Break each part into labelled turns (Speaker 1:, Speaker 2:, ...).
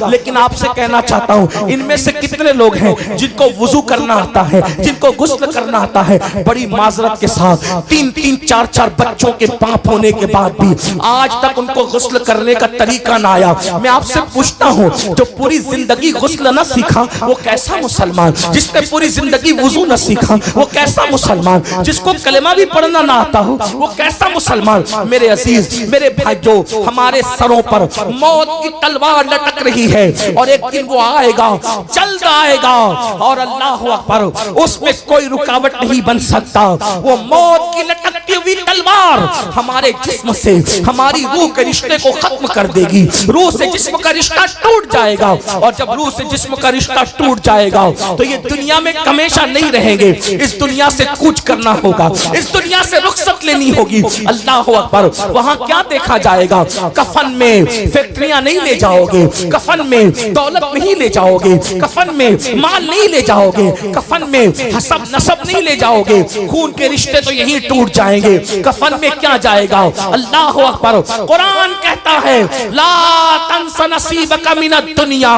Speaker 1: लेकिन आपसे कहना चाहता हूँ, इनमें से कितने लोग हैं जिनको वुजू करना आता है, जिनको गुस्ल करना आता है। बड़ी माजरत के साथ 3-3, 4-4 बच्चों के बाप होने के बाद भी आज तक उनको गुस्ल करने का तरीका ना आया। मैं आपसे पूछता हूँ, जो पूरी जिंदगी गुस्ल न सीखा वो कैसा मुसलमान? जिसने पूरी जिंदगी वुजू न सीखा वो कैसा मुसलमान? जिसको कलेमा भी पढ़ना ना आता हो वो कैसा मुसलमान? मेरे अजीज, मेरे भाइयों, हमारे सरों पर मौत की तलवार लटक रही है और एक दिन वो आएगा, जल्द आएगा और अल्लाह अकबर, उसमें कोई रुकावट नहीं बन सकता। वो मौत की लटकती हुई तलवार हमारे जिस्म से हमारी रूह के रिश्ते को खत्म कर देगी। रूह से जिस्म का रिश्ता टूट जाएगा और जब रूह से जिस्म का रिश्ता टूट जाएगा तो ये दुनिया में हमेशा नहीं रहेंगे। इस दुनिया से कूच करना होगा, इस दुनिया से रुखसत लेनी होगी। अल्लाह अकबर, वहां क्या देखा जाएगा? कफन में फैक्ट्रियां नहीं ले जाओगे, कफन में दौलत नहीं ले जाओगे, कफन में माल नहीं ले जाओगे, कफन में हसब नसब नहीं ले जाओगे। खून के रिश्ते तो यहीं टूट जाएंगे। कफन में क्या जाएगा? अल्लाह अकबर, कुरान कहता है ला तंस नसीबका मिनद दुनिया,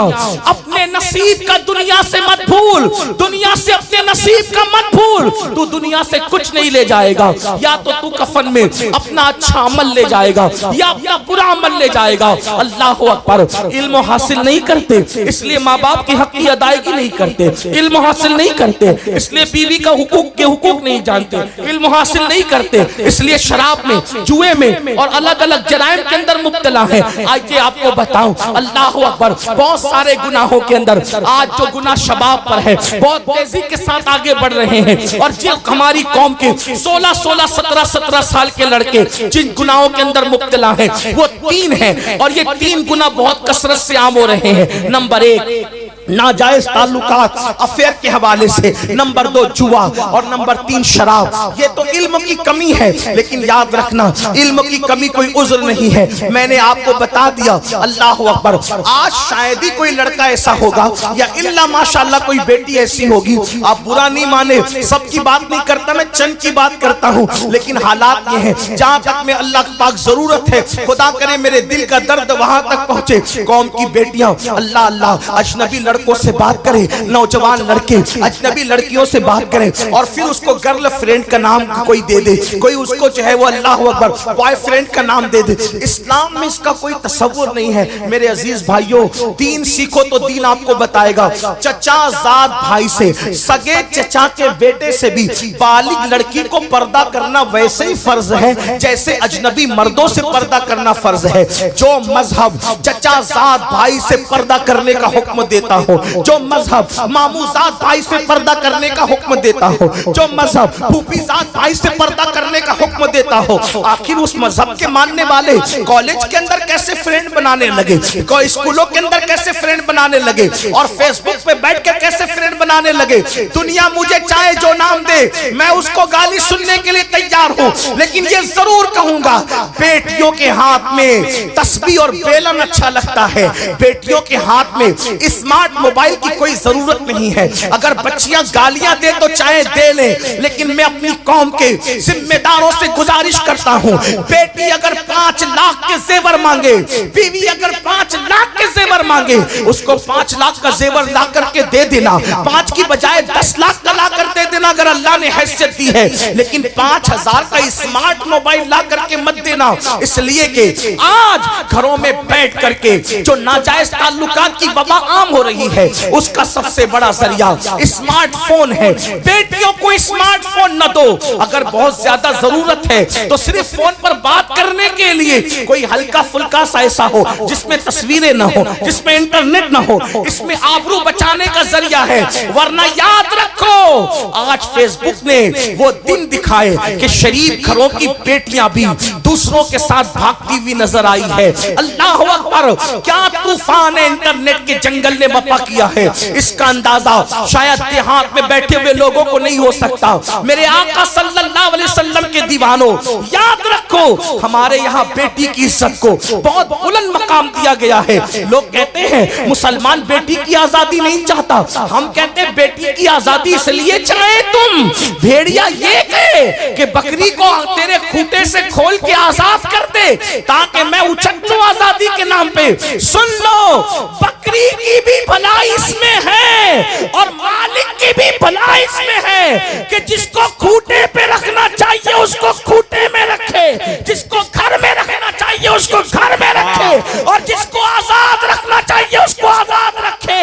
Speaker 1: अपने नसीब का दुनिया से मत भूल, दुनिया से अपने नसीब का मत भूल। तू दुनिया से कुछ नहीं ले जाएगा, या तो तू कफन में अपना अच्छा अमल ले जाएगा या अपना बुरा अमल ले जाएगा। अल्लाह अकबर, इल्म हासिल नहीं करते इसलिए माँ बाप के हक की अदायगी नहीं करते, इल्म हासिल नहीं करते इसलिए बीवी का हुकूक के हुकूक नहीं जानते, इल्म हासिल नहीं करते इसलिए शराब में, जुए में और अलग अलग जराइम के अंदर मुब्तला है। आइए आपको बताऊं, अल्लाह अकबर, बहुत सारे गुनाहों के अंदर आज जो गुनाह शबाब पर है बहुत तेजी के साथ आगे बढ़ रहे हैं और जो हमारी कौम के 16-16, 17-17 साल के लड़के जिन गुनाहों के अंदर मुब्तला है वो 3 हैं और ये 3 गुनाह बहुत कसरत से आम हो रहे हैं। नंबर 1 नाजायज ताल्लुकात, अफेयर के हवाले से, नंबर 2 जुआ और नंबर 3 शराब। ये तो इल्म की कमी है, लेकिन याद रखना इल्म की कमी कोई उज़्र नहीं है। मैंने आपको बता दिया। अल्लाह अकबर, आज शायद ही कोई लड़का ऐसा होगा या इल्ला माशाअल्लाह कोई बेटी ऐसी होगी, आप बुरा नहीं माने, सबकी बात नहीं करता, मैं चंद की बात करता हूँ, लेकिन हालात ये हैं जहाँ तक में अल्लाह पाक जरूरत है, खुदा करे मेरे दिल का दर्द वहां तक पहुंचे। कौम की बेटियां अल्लाह अल्लाह अजनबी लड़कों से बात करें, नौजवान लड़के अजनबी लड़कियों से बात करें और फिर उसको गर्ल फ्रेंड का नाम कोई दे दे, कोई उसको जो है वो अल्लाह अकबर बॉयफ्रेंड का नाम दे दे। इस्लाम में इसका कोई तसव्वुर नहीं है। मेरे अजीज भाइयों, दीन सीखो तो दीन आपको बताएगा। चचा जाद भाई से, सगे चचा के बेटे से भी बालिग लड़की को पर्दा करना वैसे ही फर्ज है जैसे अजनबी मर्दों से पर्दा करना फर्ज है। जो मजहब चचा जाद भाई से पर्दा करने का हुक्म देता हो, जो मजहब मामूजात भाई से पर्दा करने का हुक्म देता हो, जो मजहब फूफीजात भाई से पर्दा करने का हुक्म देता हो, आखिर उस मजहब के मानने वाले कॉलेज के अंदर कैसे फ्रेंड बनाने लगे, कोई स्कूलों के अंदर कैसे फ्रेंड बनाने लगे और फेसबुक पे बैठ के कैसे फ्रेंड बनाने लगे। दुनिया मुझे चाहे जो नाम दे, मैं उसको गाली सुनने के लिए तैयार हूँ, लेकिन ये जरूर कहूंगा बेटियों के हाथ में तस्बीह और बेलन अच्छा लगता है। बेटियों के हाथ में स्मार्ट मोबाइल की कोई जरूरत नहीं है। अगर बच्चियां गालियां दे तो चाहे दे ले, लेकिन मैं अपनी कौम के जिम्मेदारों से गुजारिश करता हूं, बेटी अगर 5 लाख के जेवर मांगे, बीवी अगर 5 लाख के जेवर मांगे, उसको 5 लाख का जेवर ला करके दे देना, 5 की बजाय 10 लाख का ला कर दे देना अगर अल्लाह ने हैसियत दी है, लेकिन 5000 का स्मार्ट मोबाइल ला करके मत देना। इसलिए कि आज घरों में बैठ करके जो नाजायज ताल्लुकात की वबा आम हो रही है उसका सबसे बड़ा जरिया स्मार्टफोन है। बेटियों को स्मार्टफोन न दो, अगर बहुत ज्यादा जरूरत है तो सिर्फ फोन पर बात करने के लिए कोई हल्का फुल्का सा ऐसा हो जिसमें तस्वीरें न हो, जिसमें इंटरनेट न हो, इसमें आबरू बचाने का जरिया है। वरना याद रखो, आज फेसबुक ने वो दिन दिखाए कि शरीफ घरों की बेटियां भी दूसरों के साथ भागती हुई नजर आई है। अल्लाह अकबर, क्या तूफान है इंटरनेट के जंगल ने बपा वफा किया है, इसका अंदाजा शायद देहात में बैठे हुए लोगों को नहीं हो सकता। मेरे आका सल्लल्लाहु अलैहि वसल्लम के दीवानों, याद रखो हमारे यहाँ बेटी की इज्जत को बहुत बुलंद मकाम दिया गया है। लोग कहते हैं मुसलमान बेटी की आजादी नहीं चाहता, हम कहते हैं बेटी की आजादी इसलिए चाहे तुम भेड़िया ये कहे कि बकरी को तेरे खूंटे से खोल के आजाद कर दे ताकि मैं उछल लूं आजादी के नाम पे। सुन लो, बकरी की भी भलाई इसमें है और मालिक की भी भलाई इसमें है कि जिसको खूंटे पे रखना चाहिए उसको खूंटे में रखे, जिसको घर में रखना चाहिए उसको घर में रखे और जिसको आजाद रखना चाहिए उसको आजाद रखे।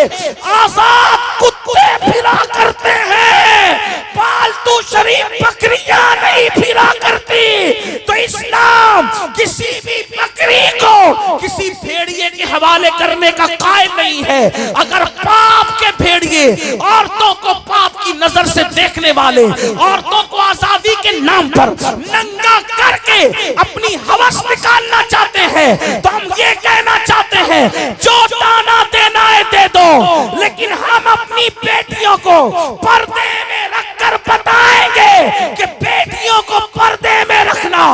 Speaker 1: आजाद कुत्ते फिरा करते हैं, पालतू शरीफ बकरियां नहीं फिरा करती। तो इस्लाम किसी भी बकरी को किसी भेड़िए के हवाले करने का कायल नहीं है। अगर पाप के भेड़िए औरतों को पाप की नजर से देखने वाले, औरतों को आजादी के नाम पर नंगा करके अपनी हवस निकालना चाहते हैं तो हम ये कहना चाहते हैं जो दाना देना है दे दो, लेकिन हम अपनी बेटियों को पर्दे में रखकर बताएंगे कि बेटियों को पर्दे में रखना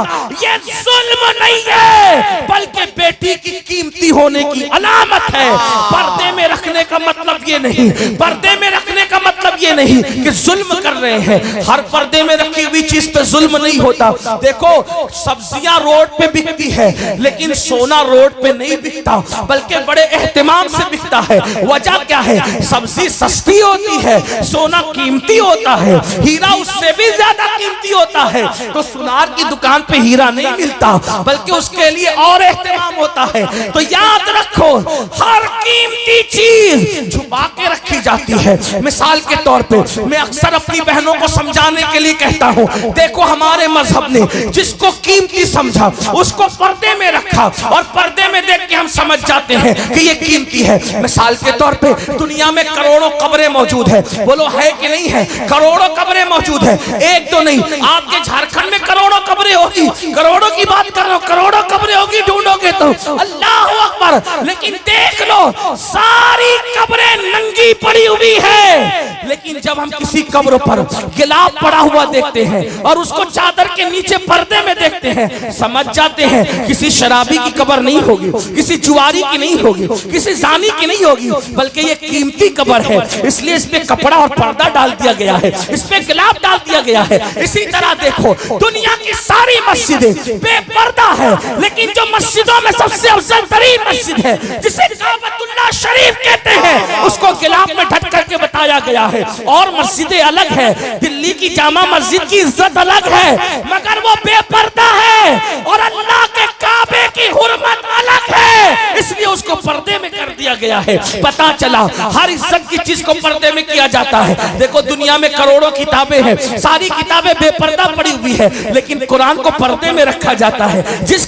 Speaker 1: ये जुल्म नहीं है बल्कि बेटी की कीमती होने की अलामत है। पर्दे में रखने का मतलब ये नहीं, पर्दे में रखने का मतलब ये नहीं कि जुल्म कर रहे हैं। हर पर्दे में रखी हुई चीज पे जुल्म नहीं होता। देखो सब्जियां रोड पे बिकती है लेकिन सोना रोड पे नहीं बिकता बल्कि बड़े एहतिमाम से बिकता है। वजह क्या है? सब्जी सस्ती होती है, सोना कीमती होता है, हीरा उससे भी ज्यादा कीमती होता है। तो सुनार की दुकान पे हीरा नहीं मिलता बल्कि उसके लिए और एहतिमाम होता है। तो याद रखो हर कीमती चीज छुपा के रखी जाती है। मिसाल के तौर पे मैं अक्सर अपनी बहनों को समझाने के लिए कहता हूँ, देखो हमारे मजहब ने जिसको कीमती समझा उसको पर्दे में रखा और पर्दे में देख के हम समझ जाते हैं कि ये कीमती है। मिसाल के तौर पे दुनिया में करोड़ों कब्रें मौजूद है, बोलो है कि नहीं है? करोड़ों कब्रें मौजूद है, एक तो नहीं, आपके झारखंड में करोड़ों कब्रें होगी, करोड़ों की बात कर रहा हूं, करोड़ों कब्रें होगी ढूंढोगे तो अल्लाह अकबर। लेकिन देख लो सारी कब्रें नंगी पड़ी हुई है, लेकिन जब हम किसी कब्र पर गिलाब पड़ा हुआ देखते हैं और उसको चादर के नीचे पर्दे में देखते हैं समझ जाते हैं किसी शराबी की कब्र नहीं होगी, किसी जुआरी की नहीं होगी, किसी जानी की नहीं होगी, बल्कि ये कीमती कब्र है। इसलिए इस पे कपड़ा और पर्दा डाल दिया गया है, इस पे गिलाब डाल दिया गया है। इसी तरह देखो दुनिया की सारी मस्जिदें बेपर्दा है, लेकिन जो मस्जिदों में सबसे अफजल तरीन मस्जिद है जिसे काबतुल्लाह शरीफ कहते हैं उसको गिलाब में ढक करके बताया गया है। और मस्जिदें अलग है, दिल्ली की जामा मस्जिद की इज्जत अलग है मगर वो बेपर्दा है और अल्लाह के काबे की हुर्मत अलग है, इसलिए उसको पर्दे में कर दिया गया है। पता चला हर इज्जत की चीज को पर्दे में किया जाता है। देखो दुनिया में करोड़ों किताबें हैं, सारी किताबें बेपर्दा पड़ी हुई है, लेकिन कुरान को पर्दे में रखा जाता है। जिस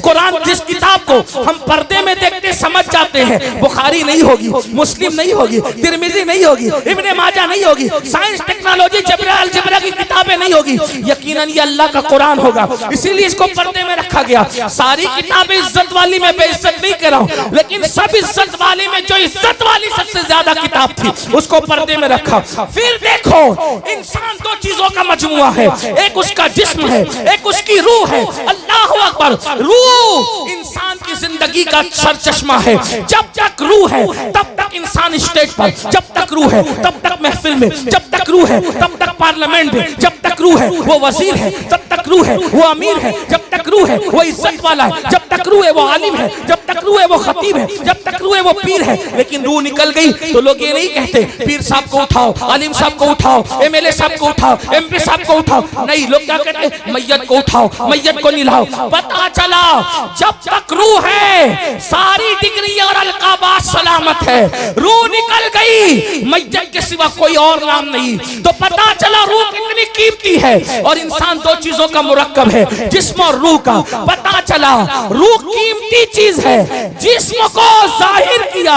Speaker 1: किताब को हम पर्दे में देखते समझ जाते हैं बुखारी नहीं होगी, मुस्लिम नहीं होगी, तिरमिजी नहीं होगी, इब्ने माजा नहीं होगी, साइंस टेक्नोलॉजी अलजेब्रा की किताबें नहीं होगी, यकीनन ये अल्लाह का कुरान होगा, इसीलिए इसको पर्दे में रखा गया। सारी किताबें इज्जत वाली मैं बेइज्जत नहीं कर रहा हूं, लेकिन सब इज्जत वाली में जो इज्जत वाली सबसे ज्यादा किताब थी उसको पर्दे में रखा। फिर देखो इंसान दो चीजों का मजमुआ है, एक उसका जिस्म है, एक उसकी रूह है। अल्लाह अकबर, रूह इंसान की जिंदगी का सरचश्मा है। जब तक रूह है तब तक इंसान स्टेज पर, जब तक रूह है तब तक महफिल में, जब तक रूह है तब तक पार्लियामेंट में, जब तक रूह है वो वजीर है, जब तक रूह है वो अमीर है, जब तक रूह है वो इज्जत वाला है, जब तक रूह है वो आलिम है, जब तक रूह है वो खतीब है, जब तक रूह है वो पीर है। लेकिन रूह निकल गई तो लोग ये नहीं कहते पीर साहब को उठाओ, आलिम साहब को उठाओ, एमएलए साहब को उठाओ, एमपी साहब को उठाओ, नहीं, लोग क्या कहते हैं मैयत को उठाओ, मैयत को निलाओ। पता चला जब तक रूह है सारी डिग्री और अलकाबात सलामत है, रूह निकल गई मैयत के सिवा कोई और नाम नहीं। तो पता चला रूह कितनी कीमती है और इंसान दो चीजों का मुरक्कब है, जिस्म और रूह का। पता चला रूह कीमती चीज है, जिस्म को जाहिर किया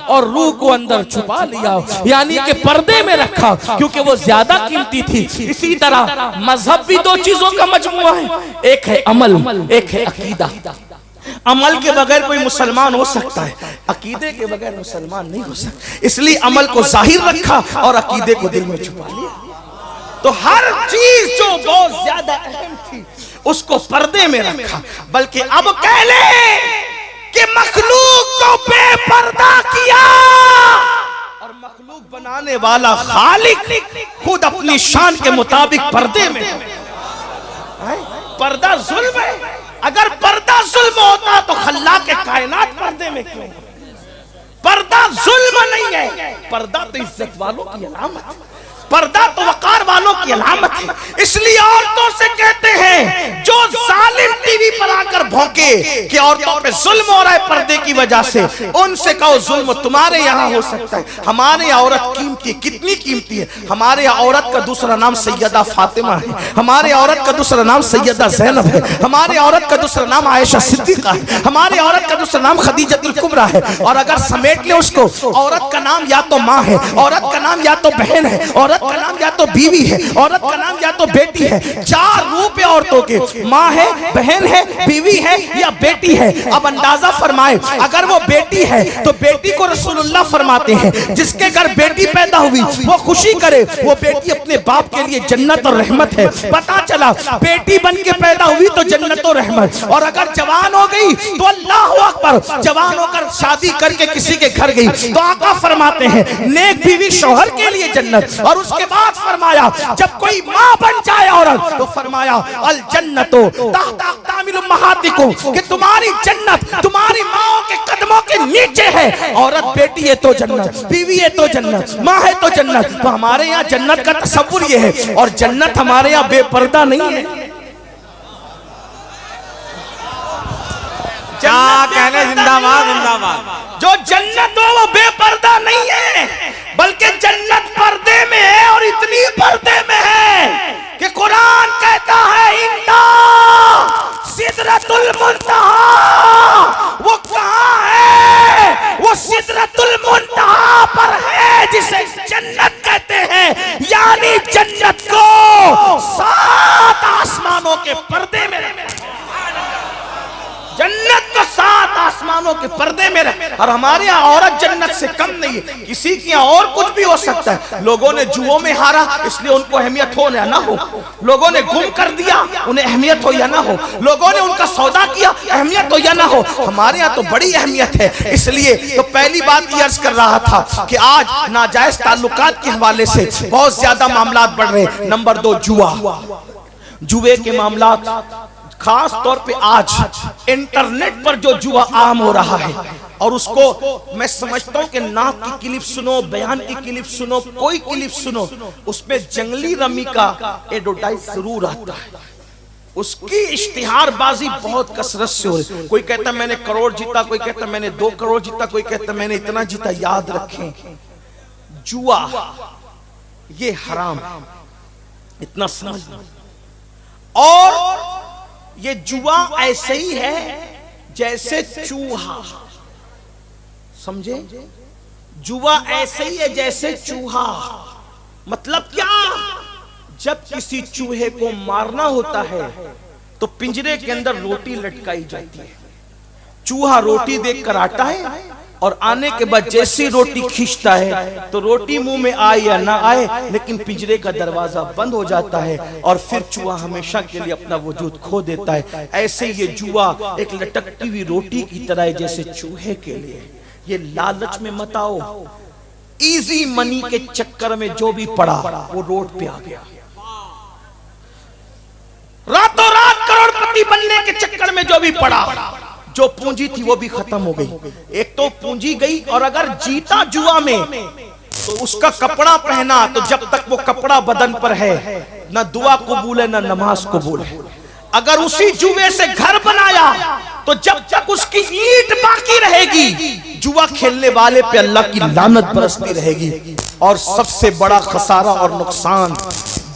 Speaker 1: और रूह को अंदर छुपा लिया, यानी कि पर्दे में रखा क्योंकि वो ज्यादा कीमती थी। इसी तरह मजहब भी दो चीजों का मजमुआ है, एक है अमल, एक है अकीदा। अमल के बगैर कोई मुसलमान हो सकता है, अकीदे के बगैर मुसलमान नहीं हो सकता। इसलिए अमल को जाहिर रखा और अकीदे को दिल में छुपा लिया। तो हर चीज जो बहुत ज्यादा अहम थी उसको पर्दे में रखा। बल्कि अब कह ले कि मखलूक को बेपर्दा किया, और मखलूक बनाने वाला खालिक खुद अपनी शान के मुताबिक पर्दे में। पर्दा जुल्म है। अगर पर्दा जुल्म होता तो खल्ला के कायनात पर्दे में क्यों? पर्दा जुल्म नहीं है, पर्दा तो इज्जत वालों की अलामत है, पर्दा तो वकार वालों की अलामत है। इसलिए औरतों से कहते हैं जो जालिम टीवी पर आकर भौंके कि औरतों पे जुल्म हो रहा है पर्दे की वजह से, उनसे कहो जुल्म तुम्हारे यहाँ हो सकता है, हमारे यहाँ औरत कीमती, कितनी कीमती है। हमारे यहाँ औरत का दूसरा नाम सैयदा फातिमा है, हमारे औरत का दूसरा नाम सैयदा ज़ैनब है, हमारे औरत का दूसरा नाम आयशा सिद्दीक़ा है, हमारे औरत का दूसरा नाम खदीजतुल कुबरा है। और अगर समेट ले उसको, औरत का नाम या तो माँ है, औरत का नाम या तो बहन है, औरत का नाम या तो बीवी है, औरत का नाम या तो बेटी है। चार रूप है औरतों के, माँ है, बहन है, बीवी है या बेटी है। अब अंदाजा फरमाए, अगर वो बेटी है तो बेटी को रसूलुल्लाह फरमाते हैं जिसके घर बेटी पैदा हुई वो खुशी करे, वो बेटी अपने बाप के लिए जन्नत और रहमत है। पता चला बेटी बन के पैदा हुई तो जन्नत और रहमत, और अगर जवान हो गई तो अल्लाह अकबर, जवान होकर शादी करके किसी के घर गई तो आका फरमाते हैं नेक बीवी शौहर के लिए जन्नत। और उसके बाद फरमाया जब कोई माँ बन जाए औरत तो फरमाया अल जन्नतो तहत अक़दामिल उम्महातिकुम, कि तुम्हारी जन्नत तुम्हारी माओ के कदमों के नीचे है। औरत बेटी है तो जन्नत, बीवी है तो जन्नत, माँ है तो जन्नत। तो हमारे यहाँ जन्नत का तसव्वुर ये है, और जन्नत हमारे यहाँ बेपर्दा नहीं है।
Speaker 2: कहने जिंदाबाद जिंदाबाद।
Speaker 1: जो जन्नत हो वो बेपर्दा नहीं है, बल्कि जन्नत पर्दे में है, और इतनी पर्दे में है कि कुरान कहता है इंदा सिदरतुल मुंतहा। वो कहाँ है? वो सिदरतुल मुंतहा पर है जिसे जन्नत कहते हैं, यानी जन्नत को 7 आसमानों के पर्दे में जन्नत को 7 आसमानों के पर्दे में रहे। और हमारे यहाँ औरत जन्नत से कम नहीं है, किसी के यहाँ और कुछ भी हो सकता है। लोगों ने जुओं में हारा इसलिए उनको अहमियत हो या ना हो, लोगों ने गुम कर दिया उन्हें अहमियत हो या ना हो, लोगों ने उनका सौदा किया अहमियत हो या ना हो, हमारे यहाँ तो बड़ी अहमियत है। इसलिए तो पहली बात ये अर्ज कर रहा था कि आज नाजायज ताल्लुकात के हवाले से बहुत ज्यादा मामला बढ़ रहे। नंबर 2 जुआ, जुए के मामला, खास तौर पे आज इंटरनेट पर जो जुआ आम हो रहा है, और उसको मैं समझता हूं कि नाक की क्लिप सुनो, बयान की क्लिप सुनो, कोई क्लिप सुनो, उसमें जंगली रमी का एडवर्टाइज जरूर आता है। उसकी इश्तिहारबाजी बहुत कसरत से हो रही। कोई कहता मैंने करोड़ जीता, कोई कहता मैंने 2 करोड़ जीता, कोई कहता मैंने इतना जीता। याद रखें जुआ ये हराम, इतना समझ। और ये जुआ ऐसे ही है जैसे चूहा, समझे? जुआ ऐसे ही है जैसे चूहा। मतलब क्या? जब किसी चूहे को मारना होता है तो पिंजरे के अंदर रोटी लटकाई जाती है। चूहा रोटी देखकर आता है, और आने के बाद जैसी रोटी खींचता है तो रोटी मुंह में आए या ना आए, लेकिन पिंजरे का दरवाजा बंद हो जाता है, और फिर चूहा हमेशा के लिए अपना वजूद खो देता है। ऐसे ये जुआ एक लटकती हुई रोटी की तरह है जैसे चूहे के लिए। ये लालच में मत आओ, इजी मनी के चक्कर में जो भी पड़ा वो रोड पे आ गया। रातों रात करोड़पति बनने के चक्कर में जो भी पड़ा, जो पूंजी थी वो भी खत्म हो गई। एक तो पूंजी गई, और अगर जीता जुआ में तो उसका कपड़ा पहना, तो जब तक वो कपड़ा बदन पर है ना दुआ कबूल है ना नमाज कबूल है। अगर उसी जुए से घर बनाया तो जब तक उसकी ईंट बाकी रहेगी, जुआ खेलने वाले पे अल्लाह की लानत बरसती रहेगी। और सबसे बड़ा खसारा और नुकसान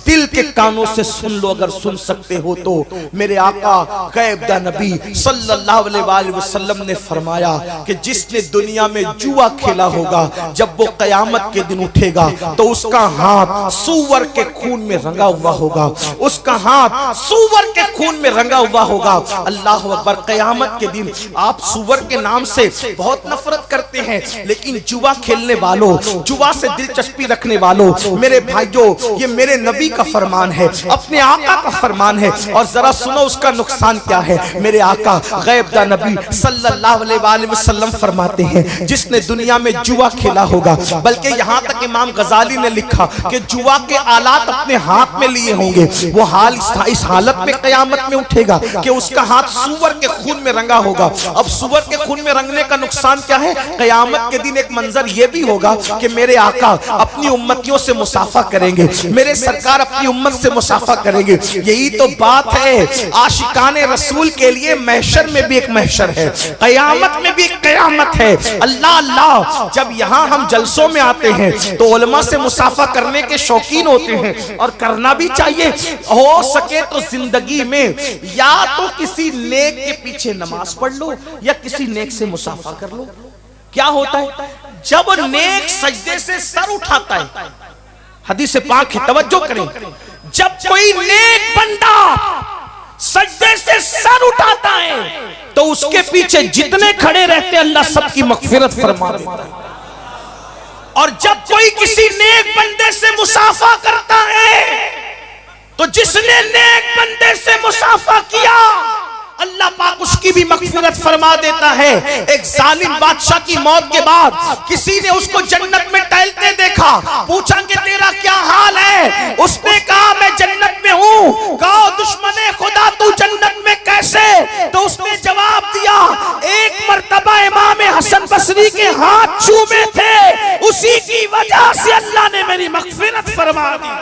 Speaker 1: दिल के कानों से सुन लो अगर सुन सकते हो तो। मेरे आका गैब दा नबी सल्लल्लाहु अलैहि वसल्लम ने फरमाया कि जिसने दुनिया में जुआ खेला होगा जब वो कयामत के दिन उठेगा तो उसका हाथ सूअर के खून में रंगा हुआ होगा, उसका हाथ सूअर के खून में रंगा हुआ होगा। अल्लाह अकबर। कयामत के दिन आप सूअर के नाम से बहुत नफरत करते हैं, लेकिन जुआ खेलने वालों, जुआ से दिलचस्पी रखने वालों, मेरे भाइयों, ये मेरे नबी का फरमान है, अपने आका का फरमान है। और जरा सुनो उसका नुकसान क्या है। मेरे आका गैब दा नबी सल्लल्लाहु अलैहि वसल्लम फरमाते हैं जिसने दुनिया में जुआ खेला होगा, बल्कि यहाँ तक इमाम गजाली ने लिखा कि जुआ के आलात अपने हाथ में लिए होंगे, वो हाल इस हालत में कयामत में उठेगा कि उसका हाथ सूअर के खून में रंगा होगा। अब सूअर के खून में रंगने का नुकसान क्या है। कयामत के दिन एक मंजर ये भी होगा कि मेरे आका अपनी उम्मतियों से मुसाफा करेंगे, मेरे सरकार अपनी उम्मत से मुसाफा करेंगे। यही तो बात है आशिकाने रसूल के लिए। महशर में भी एक महशर है, कयामत में भी एक कयामत है। अल्लाह अल्लाह। जब यहाँ हम जलसों में आते हैं तो उलमा से मुसाफा करने के शौकीन होते हैं, और करना भी चाहिए। हो सके तो जिंदगी में या तो किसी नेक के पीछे नमाज पढ़ लो या किसी नेक से मुसाफा कर लो। क्या होता है जब नेक सजदे से सर उठाता है, हदीस पाक है, तवज्जो करें, जब कोई नेक बंदा सजदे से सर उठाता है तो उसके पीछे जितने खड़े रहते हैं अल्लाह सबकी मगफिरत फरमा देता है। और जब कोई किसी नेक बंदे से मुसाफा करता है तो जिसने नेक बंदे से मुसाफा किया अल्लाह पाक उसकी भी मगफिरत फरमा देता है। एक जालिम बादशाह की मौत के बाद किसी ने उसको जन्नत में टहलते देखा, पूछा कि तेरा क्या हाल है। उसने कहा मैं जन्नत में हूँ। कहा दुश्मने खुदा तू जन्नत में कैसे। तो उसने जवाब दिया एक मर्तबा इमाम हसन बसरी के हाथ चूमे थे, उसी की वजह से अल्लाह ने मेरी मगफिरत फरमा दी।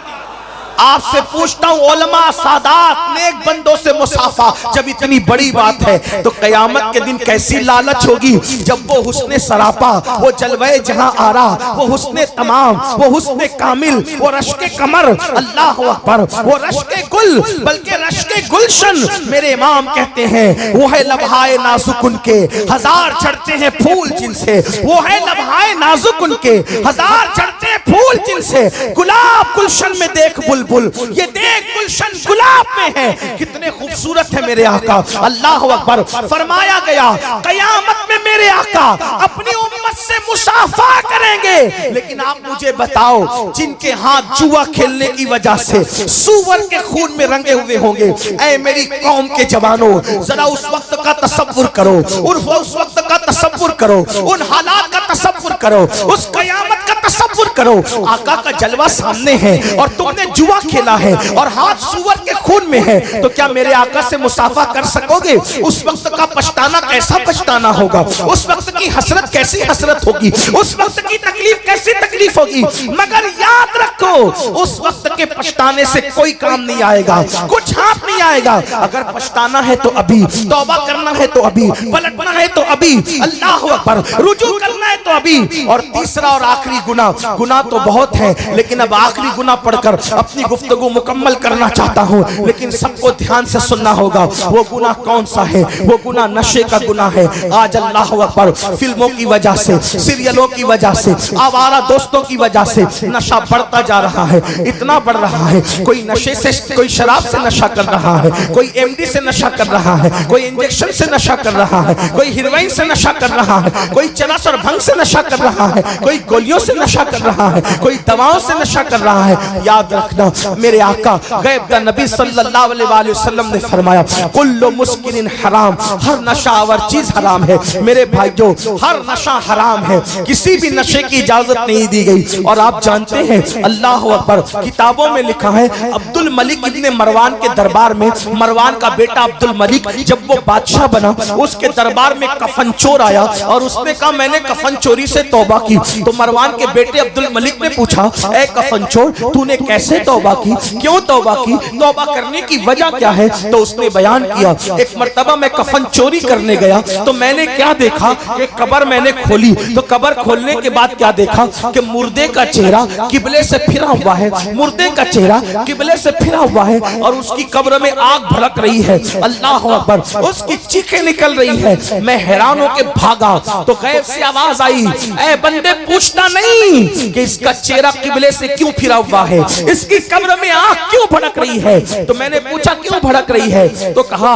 Speaker 1: आपसे पूछता हूं उलमा सादात नेक बंदों से मुसाफा जब इतनी बड़ी बात है तो कयामत के दिन कैसी लालच होगी जब वो हुस्ने सरापा, वो जलवे जहां आरा, वो हुस्ने तमाम, वो हुस्ने कामिल, वो रश्के कमर, अल्लाह अकबर, वो रश्के गुल, बल्कि रश्के गुलशन। मेरे इमाम कहते हैं वो है लम्हाए नाजुक उनके हजार चढ़ते हैं फूल जिनसे, वो है लम्हाए नाजुक उनके हजार चढ़ते हैं फूल जिनसे। गुलाब गुलशन में देख बुलबुल, ये देख गुलशन गुलाब में है, कितने खूबसूरत है मेरे आका। अल्लाह अकबर। फरमाया गया कयामत में मेरे आका अपनी उम्मत से मुसाफा करेंगे। लेकिन आप मुझे बताओ जिनके हाथ जुआ खेलने की वजह से सूअर के खून में रंगे हुए होंगे, ऐ मेरी कौम के जवानों जरा उस वक्त का तसव्वुर करो, उस वक्त का तसव्वुर करो, उन हालात का तसव्वुर करो, उस कयामत का तसव्वुर करो। आका का जलवा सामने है और तुमने जुआ खेला है और हाथ सूअर के खून में है, तो क्या मेरे आका से मुसाफा कर सकोगे। उस वक्त का पछताना कैसा पछताना होगा, उस वक्त की हसरत कैसी हसरत होगी, उस वक्त की तकलीफ कैसी तकलीफ होगी। मगर याद रखो उस वक्त के पछताने से कोई काम नहीं आएगा, कुछ हाथ नहीं आएगा। अगर पछताना है तो अभी, तौबा करना है तो अभी, पलटना है तो अभी, अल्लाह अकबर, रुजू करना है तो अभी। और तीसरा और आखिरी गुनाह तो बहुत है, लेकिन अब आखिरी गुनाह पढ़कर अपनी गुफ्तगू मुकम्मल करना चाहता हूँ, लेकिन सबको ध्यान से सुनना होगा। वो गुनाह कौन सा है। वो गुनाह नशे का गुनाह है। आज अल्लाह अकबर फिल्मों की वजह से, सीरियलों की वजह से, आवारा दोस्तों की वजह से नशा बढ़ता जा रहा है, इतना बढ़ रहा है। कोई नशे से, कोई शराब से नशा कर रहा है, कोई एमडी से नशा कर रहा है, कोई इंजेक्शन से नशा कर रहा है, कोई हीरोइन से नशा कर रहा है, कोई चरस और भंग से नशा कर रहा है, कोई गोलियों से नशा कर रहा है, कोई दवाओं से नशा कर रहा है। याद रखना मेरे आका गैब दा नबी सल्लल्लाहु अलैहि वसल्लम ने फरमाया कुल्लु मुस्किरिन हराम, हर नशावर चीज हराम है। मेरे भाइयों हर नशा हराम है, किसी भी नशे की इजाजत नहीं दी गई। और आप जानते हैं अल्लाह अकबर किताबों में लिखा है अब्दुल मलिक इब्ने मरवान के दरबार में, मरवान का बेटा अब्दुल मलिक जब वो बादशाह बना उसके दरबार में कफन चोर आया और उसने कहा मैंने कफन चोरी से तौबा की। तो मरवान के बेटे अब्दुल मलिक ने पूछा, ए कफन चोर, तूने कैसे तौबा की, क्यों तौबा की, तौबा करने की वजह क्या है? तो उसने बयान किया, एक मर्तबा मैं कफन चोरी करने गया तो मैंने क्या देखा, एक कब्र मैंने खोली, तो कब्र खोलने के बाद क्या देखा कि मुर्दे का चेहरा किबले से फिरा हुआ है, मुर्दे का चेहरा किबले से फिरा हुआ है और उसकी कब्र में आग भड़क रही है। अल्लाह अकबर, उसकी चीखें निकल रही है। मैं हैरान होकर भागा तो गैब से आवाज आई, ऐ बंदे पूछना नहीं कि इसका चेहरा किबले से क्यों फिरा हुआ है, इसकी कब्र में आग क्यों भड़क रही है। तो मैंने पूछा क्यों भड़क रही है, तो कहा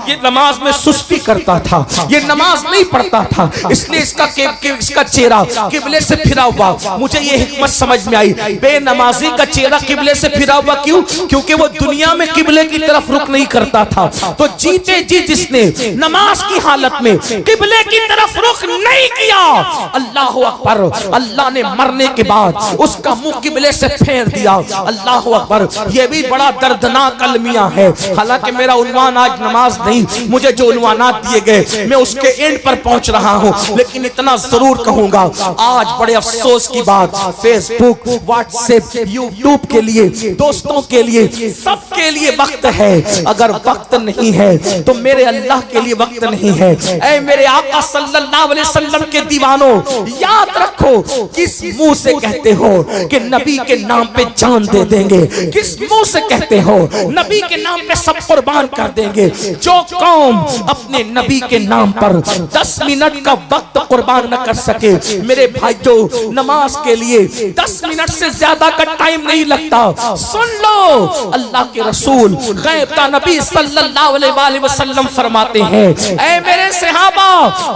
Speaker 1: ये नमाज में सुस्ती करता था, ये नमाज नहीं पढ़ता था, इसलिए इसका चेहरा किबले से फिरा हुआ। मुझे ये हिकमत समझ में आई, बेनमाजी का चेहरा किबले से फिरा हुआ क्यों? क्योंकि वो दुनिया में किबले की तरफ रुख नहीं करता था। तो जीते जी जिसने नमाज की हालत में किबले की तरफ रुख नहीं किया, अल्लाह अकबर, अल्लाह ने मरने के बाद उसका मुंह किबले से फेर दिया। अल्लाह अकबर, ये भी बड़ा दर्दनाक अलमिया है। हालांकि मेरा उन्वान आज नमाज नहीं, मुझे जो उन्वानात दिए गए मैं उसके एंड पर पहुंच रहा हूं, लेकिन इतना जरूर कहूंगा, आज बड़े अफसोस की बात, फेसबुक, व्हाट्सएप, यूट्यूब के लिए, दोस्तों के लिए, सबके लिए वक्त है। अगर वक्त नहीं है तो मेरे अल्लाह के लिए वक्त नहीं है। ऐ मेरे आका सल्लल्लाहु अलैहि वसल्लम के दीवानों, याद रखो, किस मुंह से कहते हो कि नबी के नाम पे जान दे देंगे, किस मुंह से कहते हो नबी के नाम पे सब कुर्बान कर देंगे। जो कौम अपने नबी के नाम पर 10 मिनट का वक्त कुर्बान न कर सके, मेरे भाई, जो नमाज के लिए 10 मिनट से ज्यादा का टाइम नहीं लगता, सुन लो, अल्लाह के रसूल गैब का नबी सल्लल्लाहु अलैहि वसल्लम फरमाते हैं, ऐ मेरे सहाबा,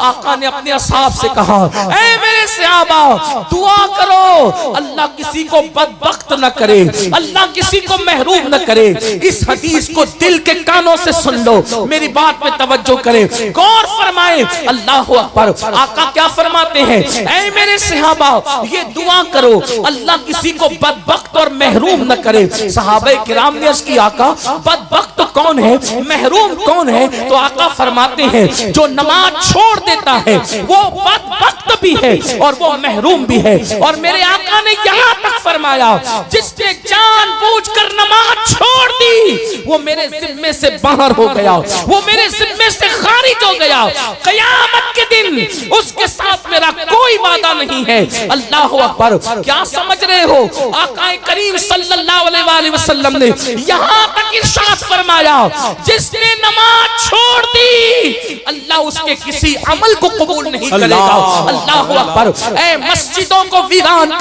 Speaker 1: आका ने अपने असहाब से कहा, ऐ मेरे सहाबा, दुआ करो, अल्लाह किसी को बदबख्त न करे, अल्लाह किसी को महरूम न करे। इस हदीस को दिल के कानों से सुन लो, मेरी बात पे तवज्जो करें, गौर फरमाएं। अल्लाह अकबर, आका क्या फरमाते हैं, ऐ मेरे सहाबा, ये दुआ करो, अल्लाह किसी को बदबख्त और महरूम न करे। सहाबा किराम ने अर्ज़ की, आका बदबख्त कौन है, महरूम कौन है? तो आका फरमाते हैं, जो नमाज छोड़ देता है वो बदबख्त भी है और वो महरूम भी है। और मेरे आका ने यहाँ तक फरमाया, जिसने जानबूझकर नमाज छोड़ दी वो मेरे जिम्मे से बाहर हो गया, वो मेरे जिम्मे से खारिज हो गया। क़यामत के दिन उसके साथ मेरा कोई वादा नहीं है। अल्लाह अकबर, क्या समझ रहे हो? आका करीम सल्लल्लाहु अलैहि वसल्लम ने यहाँ तक इरशाद फरमाया, जिसने नमाज छोड़ दी अल्लाह उसके किसी अमल को कबूल नहीं करेगा। अल्लाह अकबर, ऐ मस्जिदों को वीरान